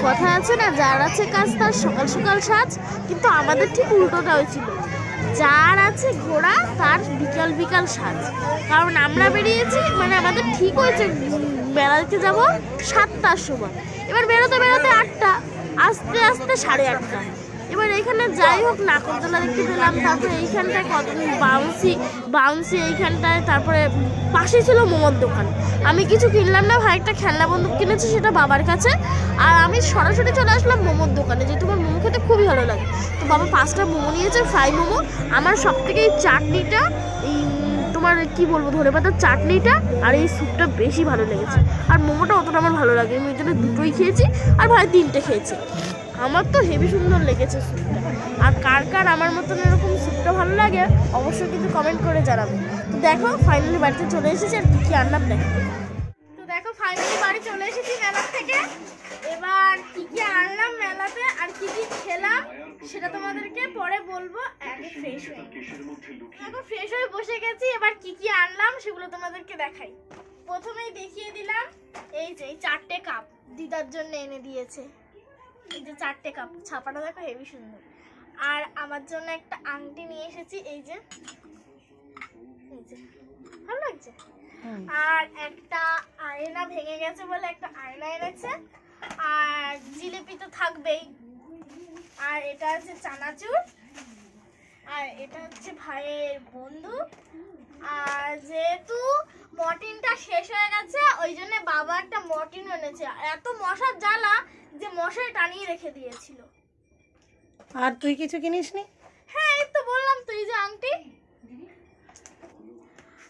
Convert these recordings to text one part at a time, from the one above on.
কথা আছে না, যার আছে কাজ তার সকাল সকাল সাজ, কিন্তু আমাদের ঠিক উল্টোটা হয়েছিল, যার আছে ঘোড়া তার বিকাল বিকাল সাজ। কারণ আমরা বেরিয়েছি, মানে আমাদের ঠিক হয়েছে বেড়াতে যাব 7টার সময়, এবার বেরোতে বেরোতে 8টা, আস্তে আস্তে 8:30। এবার এইখানে যাই হোক নাকরদোলা দেখতে পেলাম, তারপরে এইখানটায় কত বাউন্সি এইখানটায়, তারপরে পাশে ছিল মোমোর দোকান। আমি কিছু কিনলাম না, ভাই একটা খেলনা বন্দুক কিনেছি সেটা বাবার কাছে, আর আমি সরাসরি চলে আসলাম মোমোর দোকানে, যেহেতু আমার মোমো খেতে খুবই ভালো লাগে। তো বাবা 5টা মোমো নিয়েছে, ফ্রাই মোমো। আমার সব থেকে এই চাটনিটা, এই তোমার কি বলবো, ধনেপাতার চাটনিটা আর এই স্যুপটা বেশি ভালো লেগেছে, আর মোমোটা অতটা আমার ভালো লাগে, আমি ওই জন্য দুটোই খেয়েছি, আর ভাই 3টে খেয়েছি। আমার তো হেভি সুন্দর লেগেছে স্যুপটা। আর কার কার আমার মতন এরকম স্যুপটা ভালো লাগে অবশ্যই কিন্তু কমেন্ট করে জানাবে। তো দেখো ফাইনালি বাড়িতে চলে এসেছি, আর কী কী আনলাম দেখো। তো দেখো ফাইনালি বাড়ি চলে এসেছি মেলা থেকে। এবার কী কী আনলাম মেলাতে আর কী কী খেলাম সেটা তোমাদেরকে পরে বলবো। আগে ফ্রেশ হয়ে দেখো, ফ্রেশ হয়ে বসে গেছি, এবার কী কী আনলাম সেগুলো তোমাদেরকে দেখাই। প্রথমেই দেখিয়ে দিলাম এই যে 4টে কাপ দিদার জন্য এনে দিয়েছে, এই যে 4টে কাপ, ছাপাটা দেখো হেভি সুন্দর। আর আমার জন্য একটা আংটি নিয়ে এসেছি, এই যে ভালো লাগছে। আর একটা আয়না ভেঙে গেছে বলে একটা আয়না এনেছে, আর জিলিপি তো থাকবেই। আর এটা হচ্ছে চানাচুর, আর এটা হচ্ছে ভাইয়ের বন্ধু। আর যেহেতু মর্টিনটা শেষ হয়ে গেছে ওই জন্য বাবা একটা মর্টিন এনেছে, এত মশার জ্বালা যে মশাই টানিয়ে রেখে দিয়েছিল। আর তুই কিছু কিনিসনি? হ্যাঁ এই তো বললাম, তুই যে আংটি।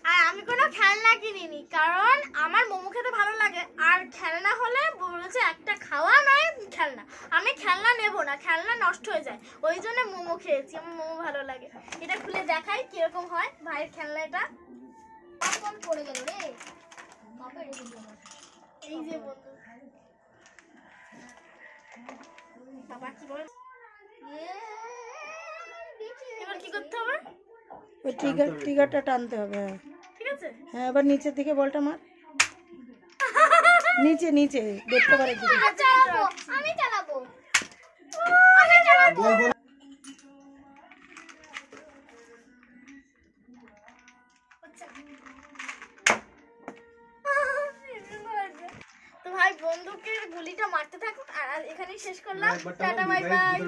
আর আমি কোনো খেলনা কিনিনি, কারণ আমার মোমো খেতে ভালো লাগে, আর খেলনা হলে বলেছে একটা খাওয়া নয় খেলনা, আমি খেলনা নেব না, খেলনা নষ্ট হয়ে যায়, ওই জন্য মোমো খেয়েছি, আমার মোমো ভালো লাগে। এটা খুলে দেখাই কিরকম হয় ভাইয়ের খেলনাটা। পড়ে গেল রে, এই যে বন্ধু বাবা কি বল। এবার কি করতে হবে? ওই ট্রিগারটা টানতে হবে। ঠিক আছে, হ্যাঁ এবার নিচের দিকে বলটা মার, নিচে নিচে দেখতে পারে। আমি চালাবো। তো ভাই বন্দুকের গুলিটা মারতে থাকুক, আর এখানেই শেষ করলাম। Tata bye bye.